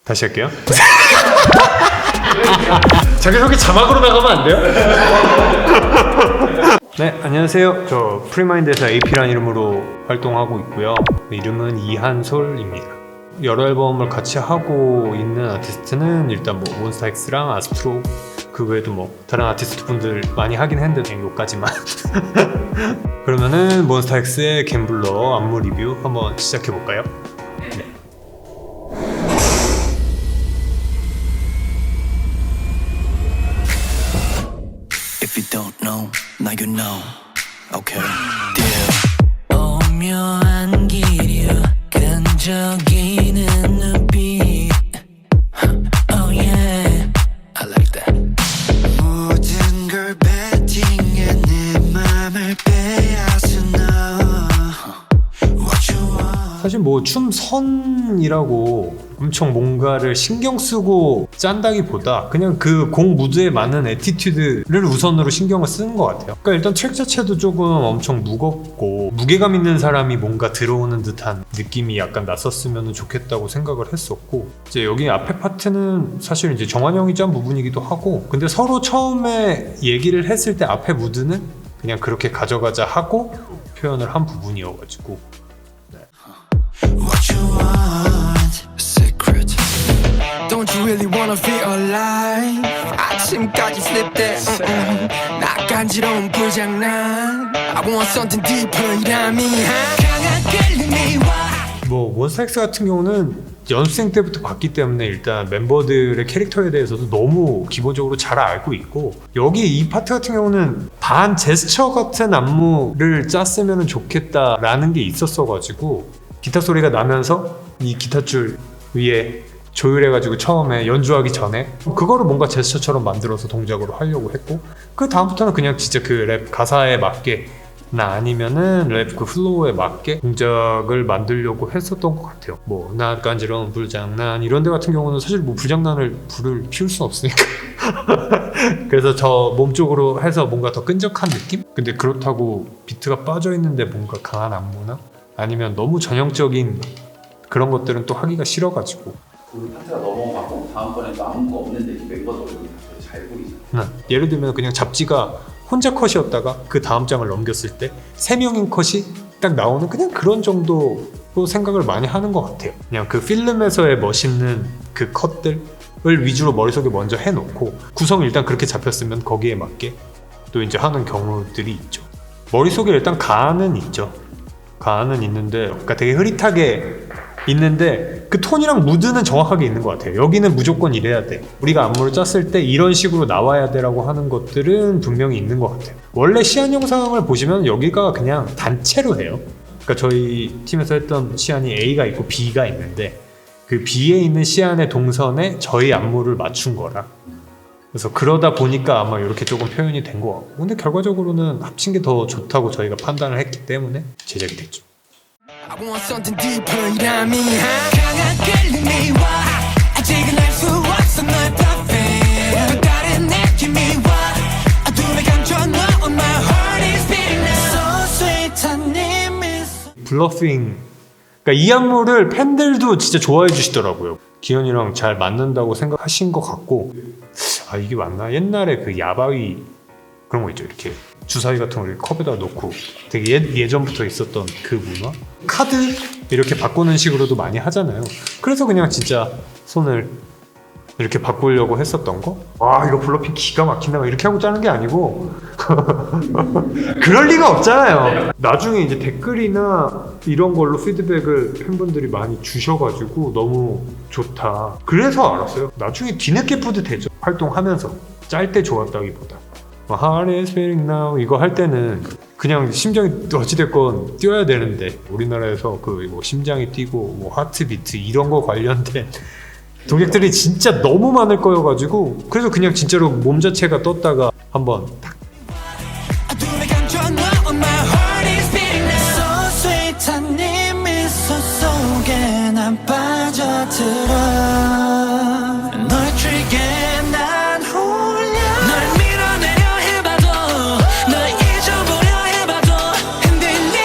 다시 할게요. 자기소개 자막으로 나가면 안 돼요? 네, 안녕하세요. 저 프리마인드에서 AP라는 이름으로 활동하고 있고요. 이름은 이한솔입니다. 여러 앨범을 같이 하고 있는 아티스트는 일단 뭐 몬스타엑스랑 아스트로, 그 외에도 뭐 다른 아티스트 분들 많이 하긴 했는데 여기까지만. 그러면은 몬스타엑스의 갬블러 안무 리뷰 한번 시작해볼까요? 네. If you don't know, now you know. Okay, deal. 오묘한 기류 끈적이는 눈빛. Oh yeah, I like that. 모든 걸 베팅해 내 맘을 빼앗은 너. What you want? 사실 뭐 춤 선이라고 엄청 뭔가를 신경 쓰고 짠다기보다 그냥 그 곡 무드에 맞는 애티튜드를 우선으로 신경을 쓰는 것 같아요. 그러니까 일단 트랙 자체도 조금 엄청 무겁고 무게감 있는 사람이 뭔가 들어오는 듯한 느낌이 약간 났었으면 좋겠다고 생각을 했었고, 이제 여기 앞에 파트는 사실 이제 정한 형이 짠 부분이기도 하고, 근데 서로 처음에 얘기를 했을 때 앞에 무드는 그냥 그렇게 가져가자 하고 표현을 한 부분이어가지고. What you want? Secret. Don't you really wanna feel alive? 아침까지 flip that. 나 간지러운 불장난. I want something deeper. 이라미 강한 끌림이 와. 뭐 몬스타엑스 같은 경우는 연습생 때부터 봤기 때문에 일단 멤버들의 캐릭터에 대해서도 너무 기본적으로 잘 알고 있고, 여기 이 파트 같은 경우는 반 제스처 같은 안무를 짰으면 좋겠다라는 게 있었어가지고, 기타 소리가 나면서 이 기타줄 위에 조율해가지고 처음에 연주하기 전에 그거를 뭔가 제스처처럼 만들어서 동작으로 하려고 했고, 그 다음부터는 그냥 진짜 그 랩 가사에 맞게 나 아니면은 랩 그 플로우에 맞게 동작을 만들려고 했었던 것 같아요. 뭐 나 간지러운 불장난 이런 데 같은 경우는 사실 뭐 불장난을 불을 피울 수 없으니까 그래서 저 몸쪽으로 해서 뭔가 더 끈적한 느낌? 근데 그렇다고 비트가 빠져있는데 뭔가 강한 안무나 아니면 너무 전형적인 그런 것들은 또 하기가 싫어가지고. 그 파트가 넘어가고 다음번에 또 아무거 없는데 멤버들 얼굴이 잘 보이잖아요. 예를 들면 그냥 잡지가 혼자 컷이었다가 그 다음 장을 넘겼을 때 3명인 컷이 딱 나오는 그냥 그런 정도로 생각을 많이 하는 것 같아요. 그냥 그 필름에서의 멋있는 그 컷들을 위주로 머릿속에 먼저 해놓고 구성이 일단 그렇게 잡혔으면 거기에 맞게 또 이제 하는 경우들이 있죠. 머릿속에 일단 가는 있죠. 가는 있는데, 그러니까 되게 흐릿하게 있는데 그 톤이랑 무드는 정확하게 있는 것 같아요. 여기는 무조건 이래야 돼, 우리가 안무를 짰을 때 이런 식으로 나와야 돼라고 하는 것들은 분명히 있는 것 같아요. 원래 시안 영상을 보시면 여기가 그냥 단체로 해요. 그러니까 저희 팀에서 했던 시안이 A가 있고 B가 있는데, 그 B에 있는 시안의 동선에 저희 안무를 맞춘 거라, 그래서 그러다 보니까 아마 이렇게 조금 표현이 된 것 같고, 근데 결과적으로는 합친 게 더 좋다고 저희가 판단을 했기 때문에 제작이 됐죠. I want something deeper. 이라미 강한 끌림이 와. 아직은 알 수 없어 널 perfect. 또 다른 느낌이 와. 어둠에 감춰 너. My heart is beating now. So sweet 한 네 미소. 블러핑, 그러니까 이 안무를 팬들도 진짜 좋아해 주시더라고요. 기현이랑 잘 맞는다고 생각하신 것 같고, 아 이게 맞나? 옛날에 그 야바위 그런 거 있죠. 이렇게 주사위 같은 거 이렇게 컵에다 놓고 되게 예전부터 있었던 그 문화? 카드 이렇게 바꾸는 식으로도 많이 하잖아요. 그래서 그냥 진짜 손을 이렇게 바꾸려고 했었던 거? 와 이거 블러핑 기가 막힌다 막 이렇게 하고 짜는 게 아니고 그럴 리가 없잖아요. 나중에 이제 댓글이나 이런 걸로 피드백을 팬분들이 많이 주셔가지고 너무 좋다, 그래서 알았어요. 나중에 뒤늦게 뿌듯해져. 활동하면서 짤 때 좋았다기보다 Heart is beating now 이거 할 때는 그냥 심장이 어찌됐건 뛰어야 되는데, 우리나라에서 그 뭐 심장이 뛰고 뭐 하트비트 이런 거 관련된 동작들이 진짜 너무 많을 거여가지고, 그래서 그냥 진짜로 몸 자체가 떴다가 한번 딱 어둠에 감춰 너. My heart is beating now. So sweet 한 네 미소 속에 난 빠져들어. 널 트리게 난 홀려. 널 밀어내려 해봐도 널 잊어보려 해봐도 흔들리는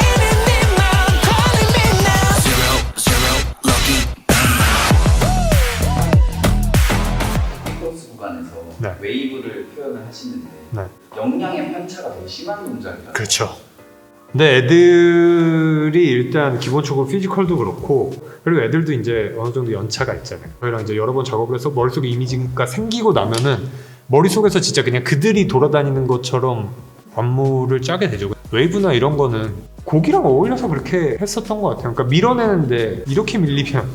네 마음 calling me now. Zero, zero, lucky. 웨이브를 표현을 하시는데 네. 역량의 편차가 되게 심한 동작이라서 그렇죠. 근데 애들이 일단 기본적으로 피지컬도 그렇고 그리고 애들도 이제 어느 정도 연차가 있잖아요. 저희랑 이제 여러 번 작업을 해서 머릿속에 이미지가 생기고 나면은 머릿속에서 진짜 그냥 그들이 돌아다니는 것처럼 안무를 짜게 되죠. 웨이브나 이런 거는 곡이랑 어울려서 그렇게 했었던 것 같아요. 그러니까 밀어내는데 이렇게 밀리면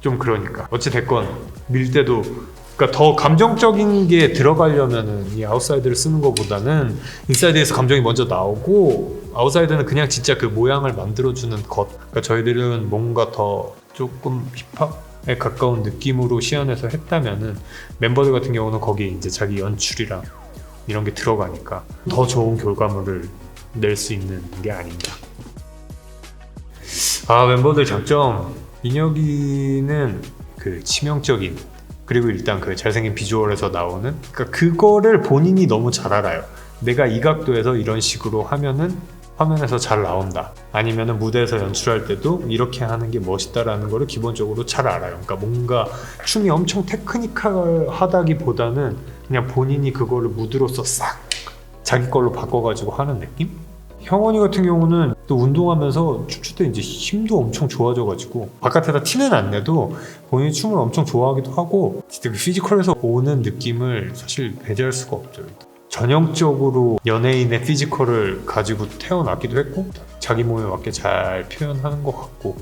좀 그러니까 어찌됐건 밀 때도 그러니까 더 감정적인 게 들어가려면은 이 아웃사이드를 쓰는 것보다는 인사이드에서 감정이 먼저 나오고 아웃사이드는 그냥 진짜 그 모양을 만들어주는 것. 그러니까 저희들은 뭔가 더 조금 힙합에 가까운 느낌으로 시연해서 했다면은 멤버들 같은 경우는 거기에 이제 자기 연출이랑 이런 게 들어가니까 더 좋은 결과물을 낼 수 있는 게 아닌가. 아, 멤버들 장점. 민혁이는 그 치명적인 그리고 일단 그 잘생긴 비주얼에서 나오는 그러니까 그거를 본인이 너무 잘 알아요. 내가 이 각도에서 이런 식으로 하면은 화면에서 잘 나온다. 아니면은 무대에서 연출할 때도 이렇게 하는 게 멋있다라는 거를 기본적으로 잘 알아요. 그러니까 뭔가 춤이 엄청 테크니컬하다기보다는 그냥 본인이 그거를 무드로서 싹 자기 걸로 바꿔가지고 하는 느낌? 형원이 같은 경우는 또 운동하면서 춤출 때 이제 힘도 엄청 좋아져가지고 바깥에다 티는 안 내도 본인이 춤을 엄청 좋아하기도 하고 진짜 그 피지컬에서 오는 느낌을 사실 배제할 수가 없죠. 전형적으로 연예인의 피지컬을 가지고 태어났기도 했고 자기 몸에 맞게 잘 표현하는 것 같고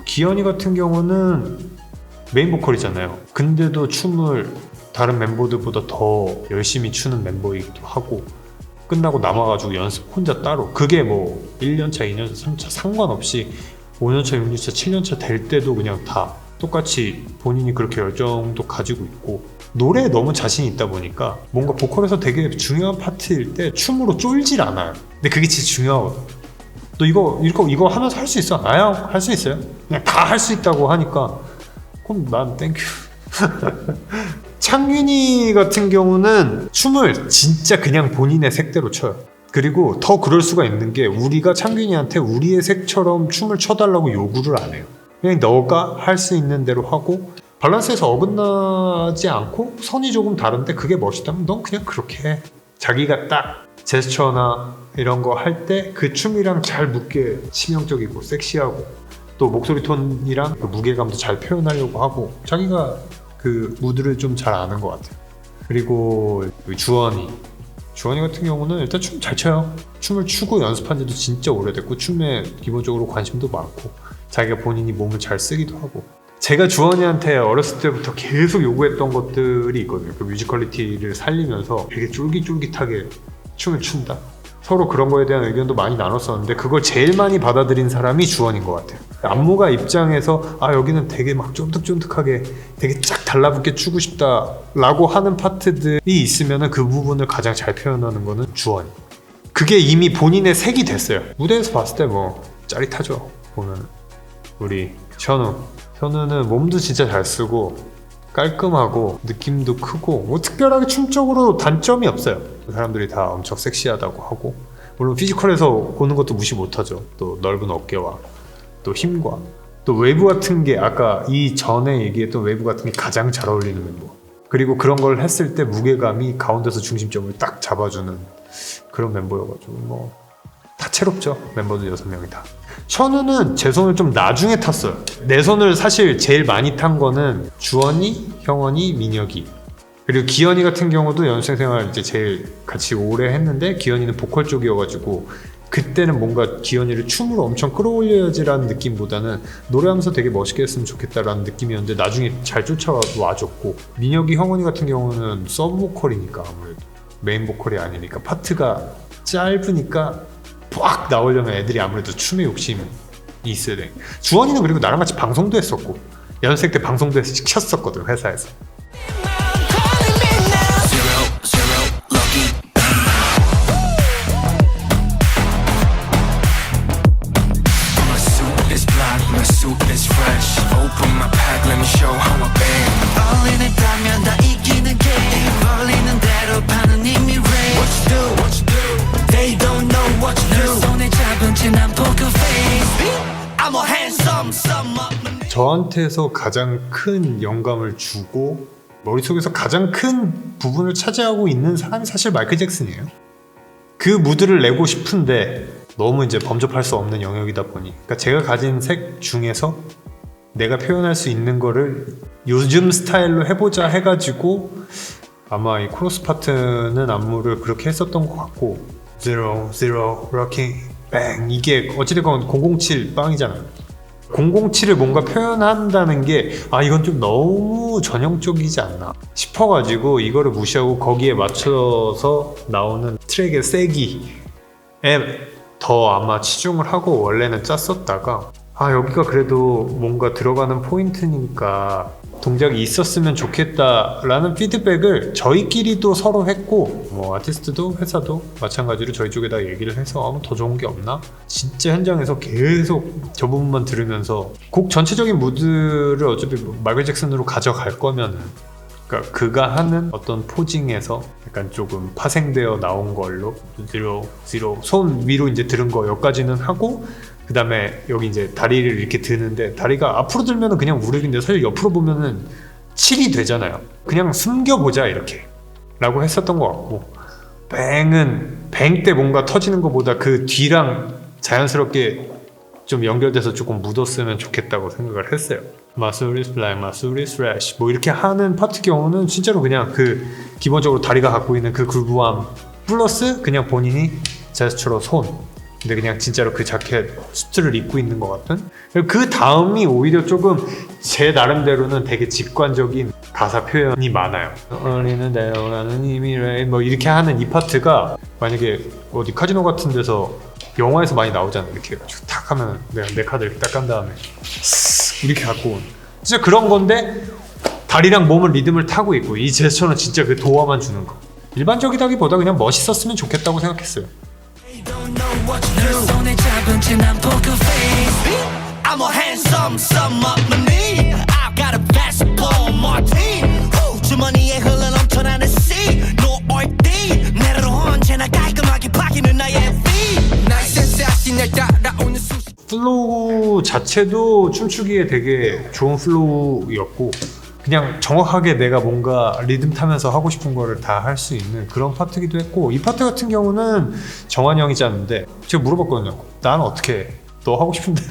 기현이 같은 경우는 메인 보컬이잖아요. 근데도 춤을 다른 멤버들보다 더 열심히 추는 멤버이기도 하고 끝나고 남아가지고 연습 혼자 따로 그게 뭐 1년차, 2년차, 3차 상관없이 5년차, 6년차, 7년차 될 때도 그냥 다 똑같이 본인이 그렇게 열정도 가지고 있고 노래에 너무 자신이 있다 보니까 뭔가 보컬에서 되게 중요한 파트일 때 춤으로 쫄질 않아요. 근데 그게 진짜 중요하거든. 너 이거 하면서 할 수 있어? 나야 할 수 있어요? 그냥 다 할 수 있다고 하니까 그럼 난 땡큐. 창균이 같은 경우는 춤을 진짜 그냥 본인의 색대로 춰요. 그리고 더 그럴 수가 있는 게 우리가 창균이한테 우리의 색처럼 춤을 춰달라고 요구를 안 해요. 그냥 너가 할 수 있는 대로 하고 밸런스에서 어긋나지 않고 선이 조금 다른데 그게 멋있다면 넌 그냥 그렇게 해. 자기가 딱 제스처나 이런 거 할 때 그 춤이랑 잘 붙게 치명적이고 섹시하고 또 목소리 톤이랑 그 무게감도 잘 표현하려고 하고 자기가 그 무드를 좀 잘 아는 것 같아요. 그리고 주원이 같은 경우는 일단 춤 잘 춰요. 춤을 추고 연습한 지도 진짜 오래됐고 춤에 기본적으로 관심도 많고 자기가 본인이 몸을 잘 쓰기도 하고 제가 주원이한테 어렸을 때부터 계속 요구했던 것들이 있거든요. 그 뮤지컬리티를 살리면서 되게 쫄깃쫄깃하게 춤을 춘다. 서로 그런 거에 대한 의견도 많이 나눴었는데 그걸 제일 많이 받아들인 사람이 주원인 것 같아요. 안무가 입장에서 아 여기는 되게 막 쫀득쫀득하게 되게 쫙 달라붙게 추고 싶다 라고 하는 파트들이 있으면 그 부분을 가장 잘 표현하는 거는 주원이. 그게 이미 본인의 색이 됐어요. 무대에서 봤을 때 뭐 짜릿하죠. 보면 우리 현우는 몸도 진짜 잘 쓰고 깔끔하고 느낌도 크고 뭐 특별하게 춤적으로 단점이 없어요. 사람들이 다 엄청 섹시하다고 하고 물론 피지컬에서 보는 것도 무시 못하죠. 또 넓은 어깨와 또 힘과 또 웨이브 같은 게 아까 이 전에 얘기했던 웨이브 같은 게 가장 잘 어울리는 멤버. 그리고 그런 걸 했을 때 무게감이 가운데서 중심점을 딱 잡아주는 그런 멤버여가지고 뭐 다채롭죠. 멤버들 6명이 다. 현우는 제 손을 좀 나중에 탔어요. 내 손을 사실 제일 많이 탄 거는 주원이, 형원이, 민혁이. 그리고 기현이 같은 경우도 연습생 생활 이제 제일 같이 오래 했는데 기현이는 보컬 쪽이어가지고 그때는 뭔가 기현이를 춤으로 엄청 끌어올려야지라는 느낌보다는 노래하면서 되게 멋있게 했으면 좋겠다라는 느낌이었는데 나중에 잘 쫓아와줬고 민혁이, 형원이 같은 경우는 서브 보컬이니까 아무래도 메인 보컬이 아니니까 파트가 짧으니까 빡 나오려면 애들이 아무래도 춤에 욕심이 있어야 돼. 주원이는 그리고 나랑 같이 방송도 했었고 연습생 때 방송도 시켰었거든 회사에서. 저한테서 가장 큰 영감을 주고 머릿속에서 가장 큰 부분을 차지하고 있는 사람이 사실 마이클 잭슨이에요. 그 무드를 내고 싶은데 너무 이제 범접할 수 없는 영역이다 보니, 그러니까 제가 가진 색 중에서 내가 표현할 수 있는 거를 요즘 스타일로 해보자 해가지고 아마 이 코러스 파트는 안무를 그렇게 했었던 것 같고, Zero, Zero, Rocking, Bang, 이게 어찌됐건 007 빵이잖아요. 007을 뭔가 표현한다는 게 이건 좀 너무 전형적이지 않나 싶어가지고 이거를 무시하고 거기에 맞춰서 나오는 트랙의 세기에 더 아마 치중을 하고 원래는 짰었다가 여기가 그래도 뭔가 들어가는 포인트니까 동작이 있었으면 좋겠다라는 피드백을 저희끼리도 서로 했고, 뭐 아티스트도 회사도 마찬가지로 저희 쪽에다 얘기를 해서 더 좋은 게 없나? 진짜 현장에서 계속 저 부분만 들으면서 곡 전체적인 무드를 어차피 마이클 잭슨으로 가져갈 거면은, 그러니까 그가 하는 어떤 포징에서 약간 조금 파생되어 나온 걸로 Zero, 손 위로 이제 들은 거 여기까지는 하고, 그 다음에 여기 이제 다리를 이렇게 드는데 다리가 앞으로 들면은 그냥 무릎인데 사실 옆으로 보면은 7이 되잖아요. 그냥 숨겨보자 이렇게 라고 했었던 것 같고, 뱅은 뱅 때 뭔가 터지는 것보다 그 뒤랑 자연스럽게 좀 연결돼서 조금 묻었으면 좋겠다고 생각을 했어요. Muscle is black, muscle is fresh 뭐 이렇게 하는 파트 경우는 진짜로 그냥 그 기본적으로 다리가 갖고 있는 그 굴부함 플러스 그냥 본인이 제스처로 손, 근데 그냥 진짜로 그 자켓 수트를 입고 있는 것 같은, 그 다음이 오히려 조금 제 나름대로는 되게 직관적인 가사 표현이 많아요. 어리는 내려가는 힘이래 뭐 이렇게 하는 이 파트가 만약에 어디 카지노 같은 데서 영화에서 많이 나오잖아요. 이렇게 해가지고 탁 하면 내가 내 카드 이렇게 딱 깐 다음에 이렇게 갖고 온, 진짜 그런 건데 다리랑 몸은 리듬을 타고 있고, 이 제스처는 진짜 그 도화만 주는 거. 일반적이다기보다 그냥 멋있었으면 좋겠다고 생각했어요. Don't know what to do. 손에 잡은 채 난 poker face. I'm a handsome sum up my knee. I've got a basketball martini. 주머니에 흘러넘쳐나는 sea. No orD. 내려로 언제나 깔끔하게 파기는 나의 feet. 나의 센스하시 날 따라오는 수시. 플로우 자체도 춤추기에 되게 좋은 플로우였고, 그냥 정확하게 내가 뭔가 리듬 타면서 하고 싶은 거를 다 할 수 있는 그런 파트기도 했고, 이 파트 같은 경우는 정한이 형이 짰는데 제가 물어봤거든요. 난 어떻게 해? 너 하고 싶은데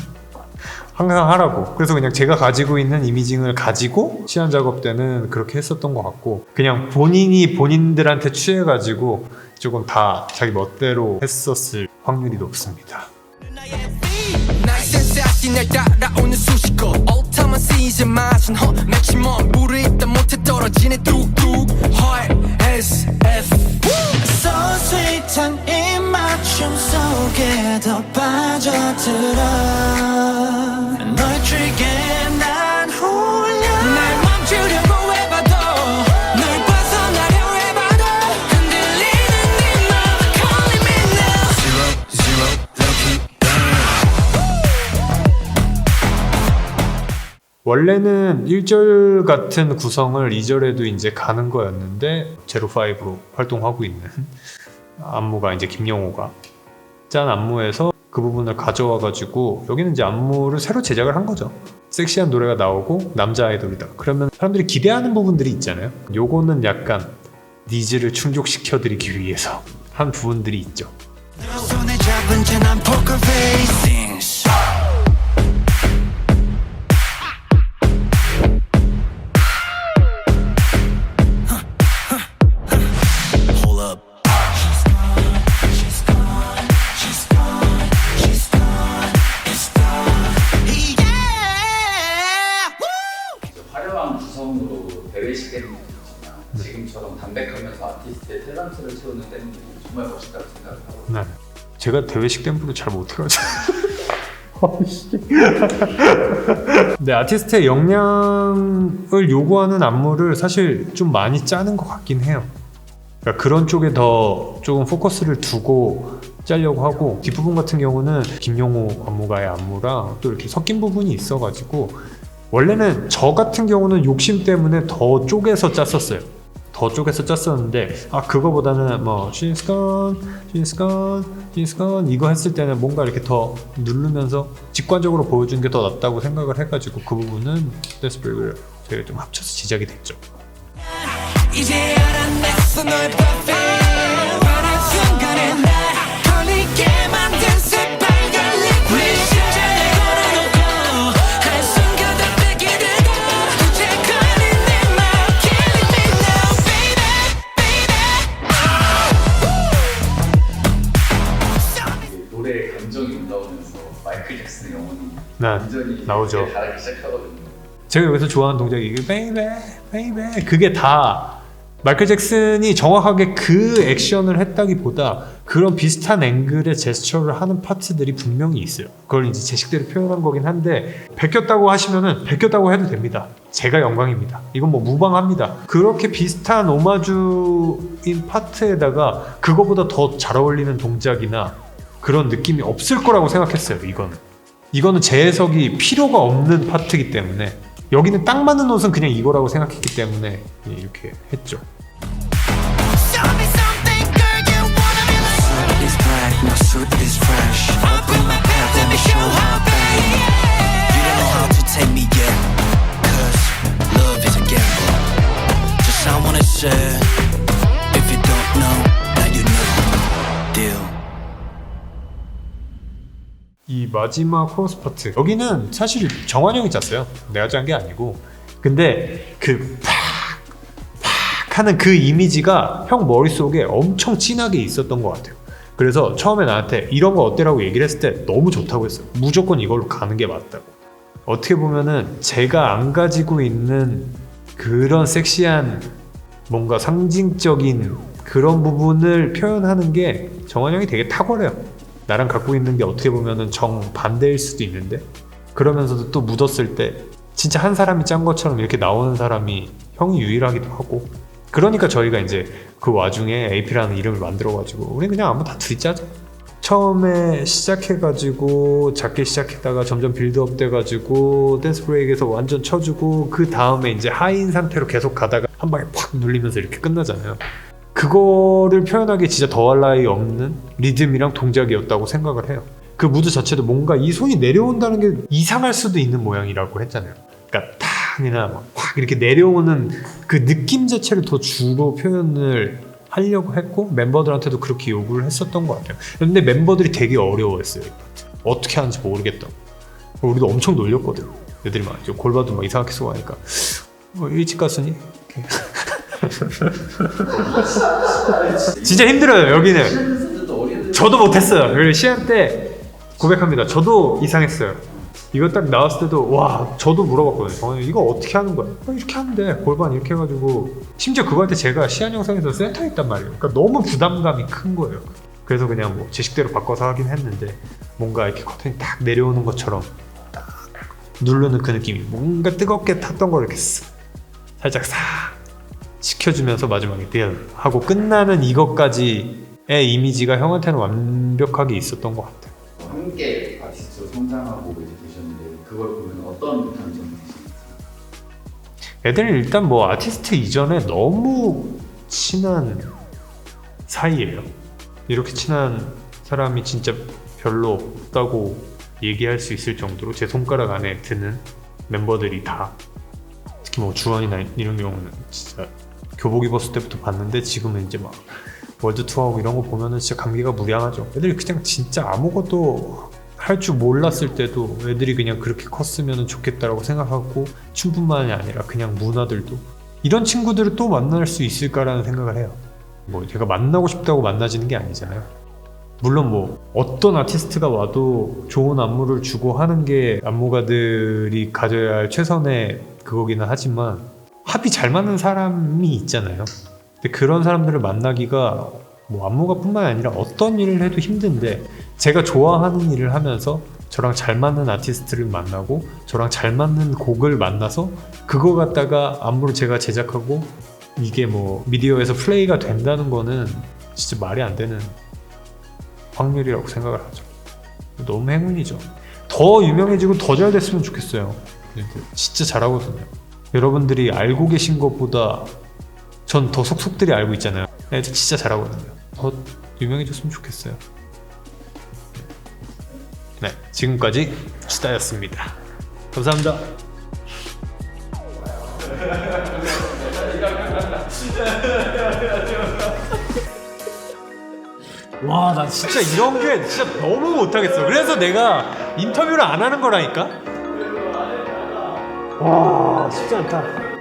항상 하라고. 그래서 그냥 제가 가지고 있는 이미징을 가지고 시안 작업 때는 그렇게 했었던 것 같고, 그냥 본인이 본인들한테 취해가지고 조금 다 자기 멋대로 했었을 확률이 높습니다. 나의 센스하시 날 따라오는 수식어. 오타만 시즌 마신 허 맥시멈 물을 입다 못해 떨어지네 뚝뚝. Heart SF 서스윗한 입맞춤 속에 더 빠져들어. 널 트리게 난 홀려. 날 멈추려고 해봐도 널 벗어나려 해봐도 흔들리는 네 맘 calling me now. Zero, low-key. 원래는 1절 같은 구성을 2절에도 이제 가는 거였는데 제로5로 활동하고 있는 안무가 이제 김영호가 짠 안무에서 그 부분을 가져와 가지고 여기는 이제 안무를 새로 제작을 한 거죠. 섹시한 노래가 나오고 남자 아이돌이다. 그러면 사람들이 기대하는 부분들이 있잖아요. 요거는 약간 니즈를 충족시켜 드리기 위해서 한 부분들이 있죠. 손에 잡은 채 난 poker face. Hold up. She's gone. She's gone. She's gone. It's gone. Yeah. Woo! 화려한 구성으로 대회식 때문에 있지만 지금처럼 담백하면서 아티스트의 탤런트를 채우는 댄들이 정말 멋있다고 생각을 하고, 네. 제가 대회식 댐프를 잘 못해가지고 네, 아티스트의 역량을 요구하는 안무를 사실 좀 많이 짜는 것 같긴 해요. 그러니까 그런 쪽에 더 조금 포커스를 두고 짜려고 하고, 뒷부분 같은 경우는 김용호 안무가의 안무랑 또 이렇게 섞인 부분이 있어가지고, 원래는 저 같은 경우는 욕심 때문에 더 쪼개서 짰었어요. 더 쪼개서 짰었는데 그거보다는 뭐 She's gone, She's gone, She's gone 이거 했을 때는 뭔가 이렇게 더 누르면서 직관적으로 보여주는 게 더 낫다고 생각을 해가지고 그 부분은 Desperately 저희가 좀 합쳐서 제작이 됐죠. 이제 알아냈어 너의 perfect 바란 순간에 날 걸리게 만든 새빨간 liquid 심장을 걸어놓고 한순간 다 뺏게 되고 이제 걸린 내 맘 killing me now baby 노래에 감정이 올라오면서 마이클 잭슨의 영혼이 네, 완전히 나오죠. 다르기 시작하거든요. 제가 여기서 좋아하는 동작이 이게 베이베 베이베 그게 다 마이클 잭슨이 정확하게 그 액션을 했다기보다 그런 비슷한 앵글의 제스처를 하는 파트들이 분명히 있어요. 그걸 이제 제 식대로 표현한 거긴 한데 베꼈다고 하시면은 베꼈다고 해도 됩니다. 제가 영광입니다. 이건 뭐 무방합니다. 그렇게 비슷한 오마주인 파트에다가 그거보다 더 잘 어울리는 동작이나 그런 느낌이 없을 거라고 생각했어요. 이거는 제 해석이 필요가 없는 파트이기 때문에 여기는 딱 맞는 옷은 그냥 이거라고 생각했기 때문에 이렇게 했죠. Show me something girl you wanna be like Suit is black, no suit is fresh. Open my path, let me show how baby You don't know how to take me yet, cause love is a gamble. Just I wanna say, if you don't know, now you know. Deal. 이 마지막 코러스 파트 여기는 사실 정환 형이 짰어요. 내가 짠 게 아니고 근데 그 팍 하는 그 이미지가 형 머릿속에 엄청 진하게 있었던 것 같아요. 그래서 처음에 나한테 이런 거 어때라고 얘기를 했을 때 너무 좋다고 했어요. 무조건 이걸로 가는 게 맞다고. 어떻게 보면은 제가 안 가지고 있는 그런 섹시한 뭔가 상징적인 그런 부분을 표현하는 게 정환 형이 되게 탁월해요. 나랑 갖고 있는 게 어떻게 보면은 정반대일 수도 있는데 그러면서도 또 묻었을 때 진짜 한 사람이 짠 것처럼 이렇게 나오는 사람이 형이 유일하기도 하고 그러니까 저희가 이제 그 와중에 AP라는 이름을 만들어가지고 우리 그냥 아무 다 둘이 짜자. 처음에 시작해가지고 작게 시작했다가 점점 빌드업 돼가지고 댄스 브레이크에서 완전 쳐주고 그 다음에 이제 하이인 상태로 계속 가다가 한 방에 팍 눌리면서 이렇게 끝나잖아요. 그거를 표현하기에 진짜 더할 나위 없는 리듬이랑 동작이었다고 생각을 해요. 그 무드 자체도 뭔가 이 손이 내려온다는 게 이상할 수도 있는 모양이라고 했잖아요. 그러니까 탁이나 막 확 이렇게 내려오는 그 느낌 자체를 더 주로 표현을 하려고 했고 멤버들한테도 그렇게 요구를 했었던 것 같아요. 근데 멤버들이 되게 어려워했어요. 어떻게 하는지 모르겠다. 우리도 엄청 놀렸거든. 애들이 막 골반도 막 이상하게 쓰고 하니까 일찍 갔으니? 진짜 힘들어요. 여기는 저도 못했어요. 그리고 시험 때 고백합니다. 저도 이상했어요. 이거 딱 나왔을 때도 와 저도 물어봤거든요. 이거 어떻게 하는 거야? 이렇게 하는데 골반 이렇게 해가지고 심지어 그거 할 때 제가 시안 영상에서 센터에 있단 말이에요. 그러니까 너무 부담감이 큰 거예요. 그래서 그냥 뭐 제 식대로 바꿔서 하긴 했는데 뭔가 이렇게 커튼이 딱 내려오는 것처럼 딱 누르는 그 느낌이 뭔가 뜨겁게 탔던 걸 이렇게 살짝 싹 시켜주면서 마지막에 딜 하고 끝나는 이것까지의 이미지가 형한테는 완벽하게 있었던 것 같아요. 함께 아티스트로 성장하고 이제 되셨는데 그걸 보면 어떤 감정이 드시나요? 애들은 일단 뭐 아티스트 이전에 너무 친한 사이예요. 이렇게 친한 사람이 진짜 별로 없다고 얘기할 수 있을 정도로 제 손가락 안에 드는 멤버들이 다 특히 뭐 주원이나 이런 경우는 진짜 교복 입었을 때부터 봤는데 지금은 이제 막 월드 투어하고 이런 거 보면은 진짜 감기가 무량하죠. 애들이 그냥 진짜 아무것도 할 줄 몰랐을 때도 애들이 그냥 그렇게 컸으면 좋겠다라고 생각하고 춤뿐만이 아니라 그냥 문화들도 이런 친구들을 또 만날 수 있을까라는 생각을 해요. 뭐 제가 만나고 싶다고 만나지는 게 아니잖아요. 물론 뭐 어떤 아티스트가 와도 좋은 안무를 주고 하는 게 안무가들이 가져야 할 최선의 그거기는 하지만 합이 잘 맞는 사람이 있잖아요. 근데 그런 사람들을 만나기가 뭐 안무가뿐만 아니라 어떤 일을 해도 힘든데 제가 좋아하는 일을 하면서 저랑 잘 맞는 아티스트를 만나고 저랑 잘 맞는 곡을 만나서 그거 갖다가 안무를 제가 제작하고 이게 뭐 미디어에서 플레이가 된다는 거는 진짜 말이 안 되는 확률이라고 생각을 하죠. 너무 행운이죠. 더 유명해지고 더 잘 됐으면 좋겠어요. 진짜 잘하거든요. 여러분들이 알고 계신 것보다 전 더 속속들이 알고 있잖아요. 애들 진짜 잘하거든요. 더 유명해졌으면 좋겠어요. 네, 지금까지 수다였습니다. 감사합니다. 와, 나 진짜 이런 게 진짜 너무 못하겠어. 그래서 내가 인터뷰를 안 하는 거라니까. 와, 쉽지 않다.